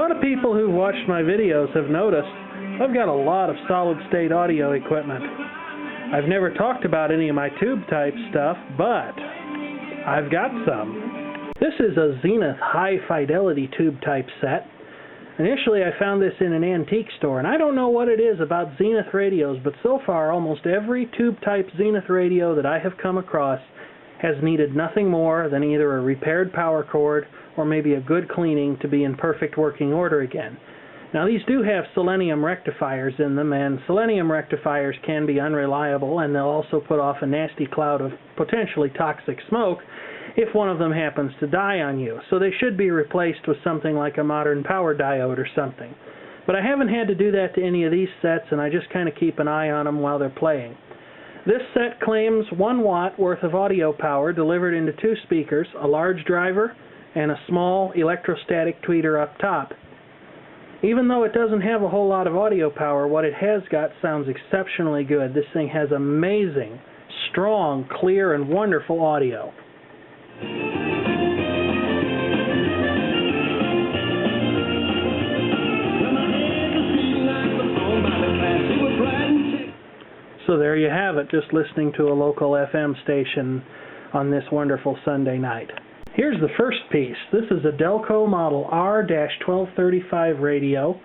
lot of people who've watched my videos have noticed I've got a lot of solid-state audio equipment. I've never talked about any of my tube-type stuff, but I've got some. This is a Zenith high-fidelity tube-type set. Initially, I found this in an antique store, and I don't know what it is about Zenith radios, but so far, almost every tube-type Zenith radio that I have come across has needed nothing more than either a repaired power cord or maybe a good cleaning to be in perfect working order again. Now, these do have selenium rectifiers in them, and selenium rectifiers can be unreliable, and they'll also put off a nasty cloud of potentially toxic smoke if one of them happens to die on you. So they should be replaced with something like a modern power diode or something. But I haven't had to do that to any of these sets, and I just kind of keep an eye on them while they're playing. This set claims 1 watt worth of audio power delivered into 2 speakers, a large driver, and a small electrostatic tweeter up top. Even though it doesn't have a whole lot of audio power, what it has got sounds exceptionally good. This thing has amazing, strong, clear, and wonderful audio. So there you have it, just listening to a local FM station on this wonderful Sunday night. Here's the first piece. This is a Delco model R-1235 radio.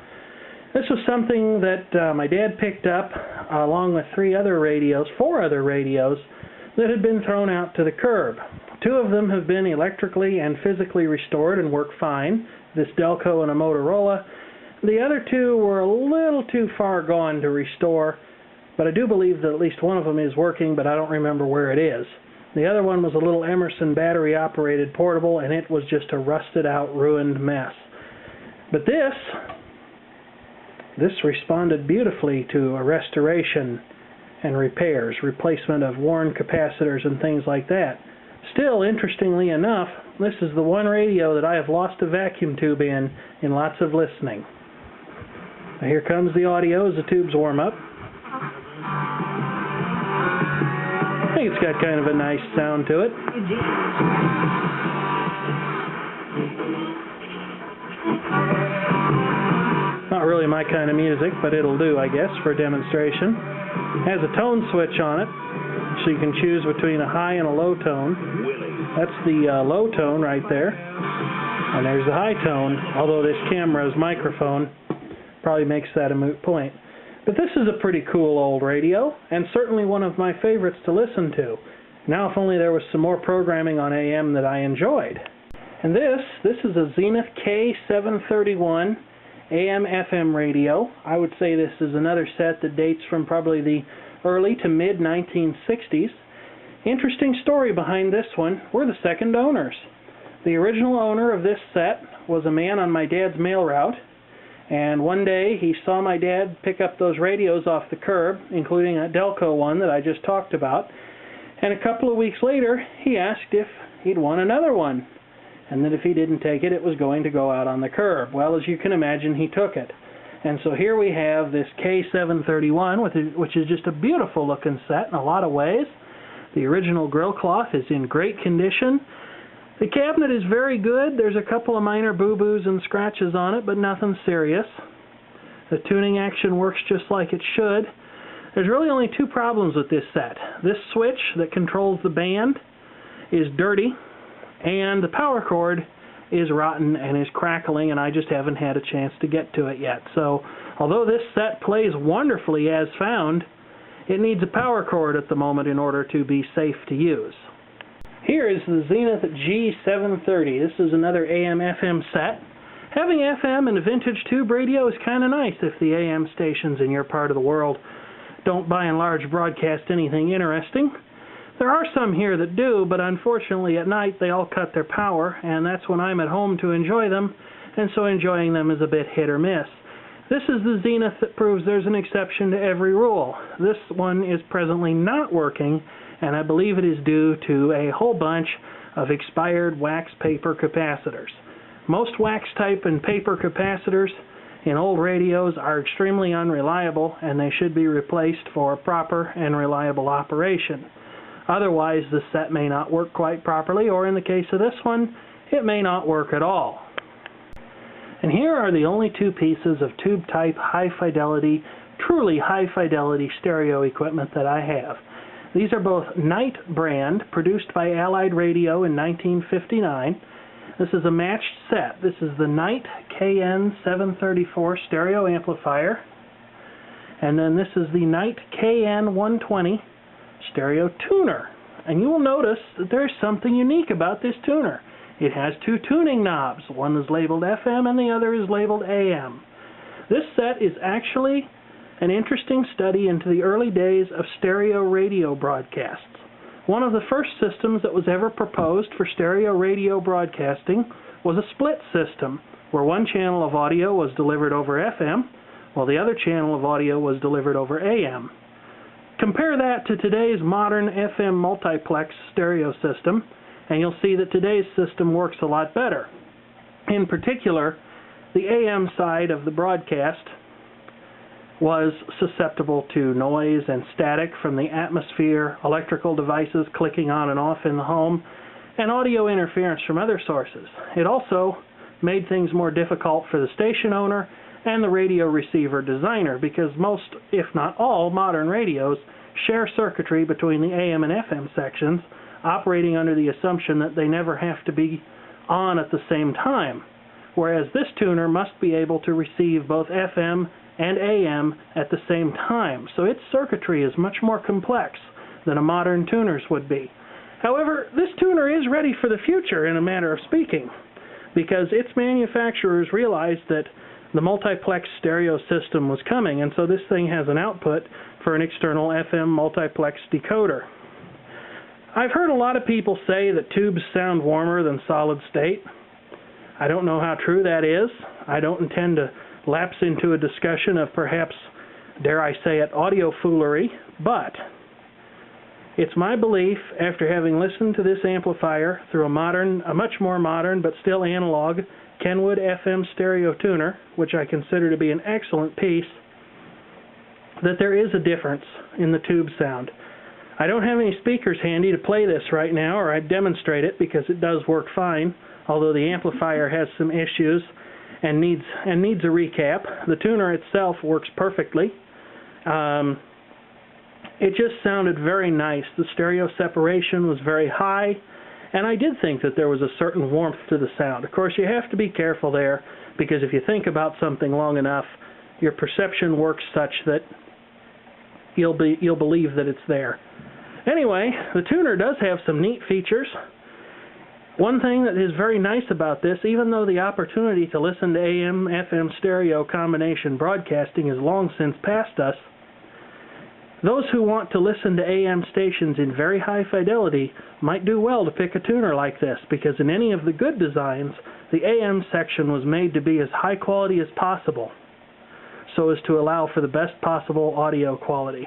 This was something that my dad picked up along with 4 other radios that had been thrown out to the curb. 2 of them have been electrically and physically restored and work fine, this Delco and a Motorola. The other 2 were a little too far gone to restore, but I do believe that at least one of them is working, but I don't remember where it is. The other one was a little Emerson battery-operated portable, and it was just a rusted-out, ruined mess. But this responded beautifully to a restoration and repairs, replacement of worn capacitors and things like that. Still, interestingly enough, this is the one radio that I have lost a vacuum tube in lots of listening. Now here comes the audio as the tubes warm up. I think it's got kind of a nice sound to it. Not really my kind of music, but it'll do, I guess, for a demonstration. It has a tone switch on it, so you can choose between a high and a low tone. That's the low tone right there. And there's the high tone, although this camera's microphone probably makes that a moot point. But this is a pretty cool old radio, and certainly one of my favorites to listen to. Now, if only there was some more programming on AM that I enjoyed. And this is a Zenith K731 AM/FM radio. I would say this is another set that dates from probably the early to mid-1960s. Interesting story behind this one. We're the second owners. The original owner of this set was a man on my dad's mail route. And one day he saw my dad pick up those radios off the curb, including a Delco one that I just talked about. And a couple of weeks later, he asked if he'd want another one, and that if he didn't take it, it was going to go out on the curb. Well, as you can imagine, he took it. And so here we have this K731, which is just a beautiful looking set in a lot of ways. The original grill cloth is in great condition. The cabinet is very good. There's a couple of minor boo-boos and scratches on it, but nothing serious. The tuning action works just like it should. There's really only 2 problems with this set. This switch that controls the band is dirty, and the power cord is rotten and is crackling, and I just haven't had a chance to get to it yet. So, although this set plays wonderfully as found, it needs a power cord at the moment in order to be safe to use. Here is the Zenith G730. This is another AM/FM set. Having FM and a vintage tube radio is kind of nice if the AM stations in your part of the world don't by and large broadcast anything interesting. There are some here that do, but unfortunately at night they all cut their power, and that's when I'm at home to enjoy them, and so enjoying them is a bit hit or miss. This is the Zenith that proves there's an exception to every rule. This one is presently not working, and I believe it is due to a whole bunch of expired wax paper capacitors. Most wax type and paper capacitors in old radios are extremely unreliable, and they should be replaced for proper and reliable operation. Otherwise, the set may not work quite properly, or in the case of this one, it may not work at all. And here are the only two pieces of tube-type high-fidelity, truly high-fidelity stereo equipment that I have. These are both Knight brand, produced by Allied Radio in 1959. This is a matched set. This is the Knight KN734 stereo amplifier. And then this is the Knight KN120 stereo tuner. And you will notice that there's something unique about this tuner. It has two tuning knobs. One is labeled FM and the other is labeled AM. This set is actually an interesting study into the early days of stereo radio broadcasts. One of the first systems that was ever proposed for stereo radio broadcasting was a split system, where one channel of audio was delivered over FM, while the other channel of audio was delivered over AM. Compare that to today's modern FM multiplex stereo system, and you'll see that today's system works a lot better. In particular, the AM side of the broadcast was susceptible to noise and static from the atmosphere, electrical devices clicking on and off in the home, and audio interference from other sources. It also made things more difficult for the station owner and the radio receiver designer, because most, if not all, modern radios share circuitry between the AM and FM sections, operating under the assumption that they never have to be on at the same time, whereas this tuner must be able to receive both FM and AM at the same time, so its circuitry is much more complex than a modern tuner's would be. However, this tuner is ready for the future, in a manner of speaking, because its manufacturers realized that the multiplex stereo system was coming, and so this thing has an output for an external FM multiplex decoder. I've heard a lot of people say that tubes sound warmer than solid state. I don't know how true that is. I don't intend to lapse into a discussion of perhaps, dare I say it, audio foolery, but it's my belief, after having listened to this amplifier through a much more modern but still analog Kenwood FM stereo tuner, which I consider to be an excellent piece, that there is a difference in the tube sound. I don't have any speakers handy to play this right now, or I'd demonstrate it, because it does work fine, although the amplifier has some issues and needs a recap. The tuner itself works perfectly. It just sounded very nice. The stereo separation was very high, and I did think that there was a certain warmth to the sound. Of course, you have to be careful there, because if you think about something long enough, your perception works such that you'll believe that it's there. Anyway, the tuner does have some neat features. One thing that is very nice about this, even though the opportunity to listen to AM-FM stereo combination broadcasting is long since past us, those who want to listen to AM stations in very high fidelity might do well to pick a tuner like this, because in any of the good designs, the AM section was made to be as high quality as possible, so as to allow for the best possible audio quality.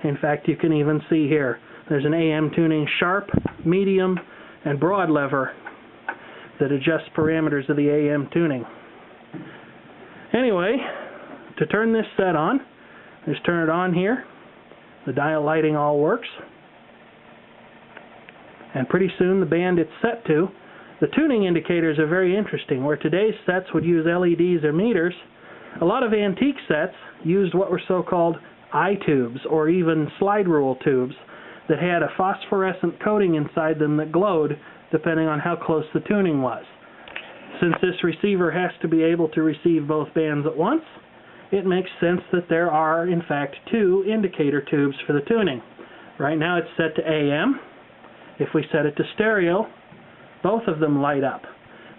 In fact, you can even see here, there's an AM tuning sharp, medium, and broad lever that adjusts parameters of the AM tuning. Anyway, to turn this set on, just turn it on here. The dial lighting all works. And pretty soon the band it's set to. The tuning indicators are very interesting. Where today's sets would use LEDs or meters, a lot of antique sets used what were so-called eye-tubes, or even slide rule tubes, that had a phosphorescent coating inside them that glowed depending on how close the tuning was. Since this receiver has to be able to receive both bands at once, it makes sense that there are, in fact, two indicator tubes for the tuning. Right now it's set to AM. If we set it to stereo, both of them light up.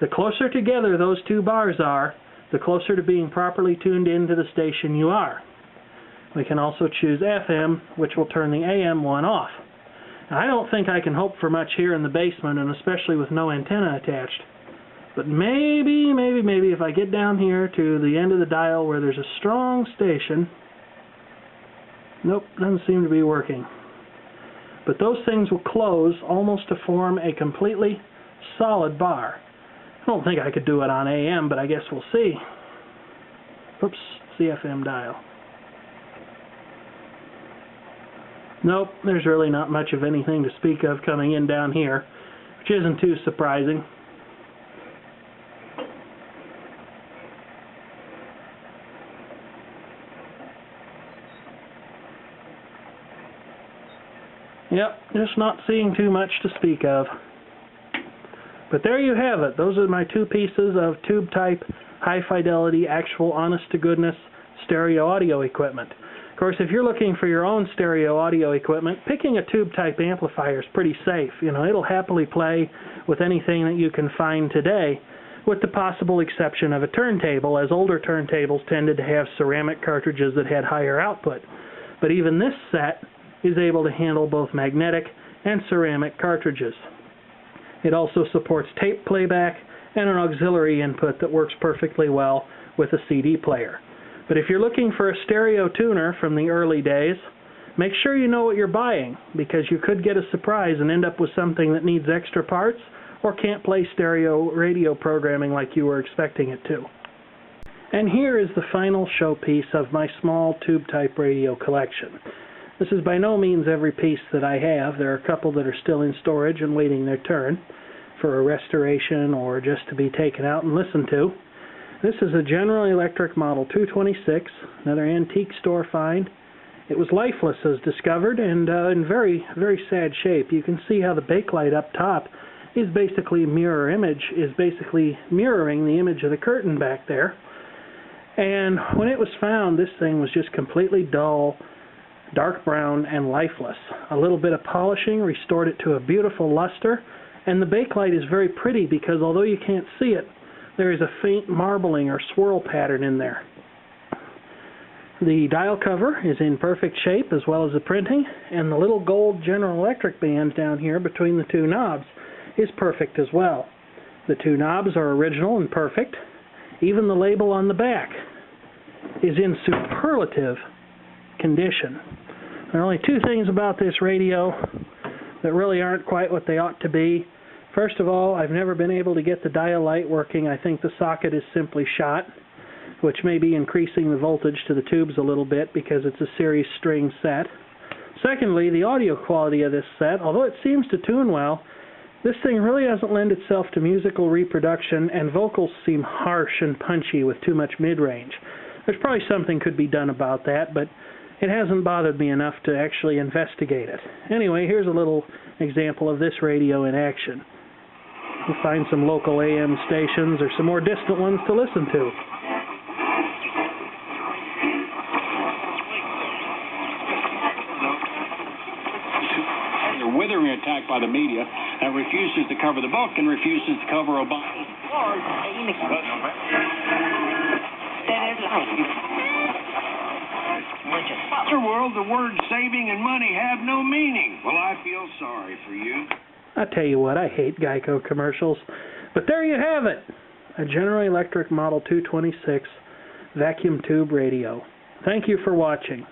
The closer together those two bars are, the closer to being properly tuned into the station you are. We can also choose FM, which will turn the AM one off. Now, I don't think I can hope for much here in the basement, and especially with no antenna attached. But maybe if I get down here to the end of the dial where there's a strong station. Nope, doesn't seem to be working. But those things will close almost to form a completely solid bar. I don't think I could do it on AM, but I guess we'll see. Oops, CFM dial. Nope, there's really not much of anything to speak of coming in down here, which isn't too surprising. Yep, just not seeing too much to speak of. But there you have it. Those are my two pieces of tube-type, high-fidelity, actual, honest-to-goodness stereo audio equipment. Of course, if you're looking for your own stereo audio equipment, picking a tube-type amplifier is pretty safe. You know, it'll happily play with anything that you can find today, with the possible exception of a turntable, as older turntables tended to have ceramic cartridges that had higher output. But even this set is able to handle both magnetic and ceramic cartridges. It also supports tape playback and an auxiliary input that works perfectly well with a CD player. But if you're looking for a stereo tuner from the early days, make sure you know what you're buying, because you could get a surprise and end up with something that needs extra parts or can't play stereo radio programming like you were expecting it to. And here is the final showpiece of my small tube-type radio collection. This is by no means every piece that I have. There are a couple that are still in storage and waiting their turn for a restoration or just to be taken out and listened to. This is a General Electric Model 226, another antique store find. It was lifeless as discovered and in very, very sad shape. You can see how the bakelite up top is basically mirroring the image of the curtain back there. And when it was found, this thing was just completely dull, dark brown, and lifeless. A little bit of polishing restored it to a beautiful luster, and the bakelite is very pretty because although you can't see it, there is a faint marbling or swirl pattern in there. The dial cover is in perfect shape, as well as the printing, and the little gold General Electric band down here between the two knobs is perfect as well. The two knobs are original and perfect. Even the label on the back is in superlative condition. There are only two things about this radio that really aren't quite what they ought to be. First of all, I've never been able to get the dial light working. I think the socket is simply shot, which may be increasing the voltage to the tubes a little bit because it's a series string set. Secondly, the audio quality of this set, although it seems to tune well, this thing really doesn't lend itself to musical reproduction, and vocals seem harsh and punchy with too much mid-range. There's probably something could be done about that, but it hasn't bothered me enough to actually investigate it. Anyway, here's a little example of this radio in action. We'll find some local AM stations or some more distant ones to listen to. They're withering attack by the media and refuses to cover the book and refuses to cover Obama. In the world, the words saving and money have no meaning. Well, I feel sorry for you. I tell you what, I hate Geico commercials. But there you have it, a General Electric Model 226 vacuum tube radio. Thank you for watching.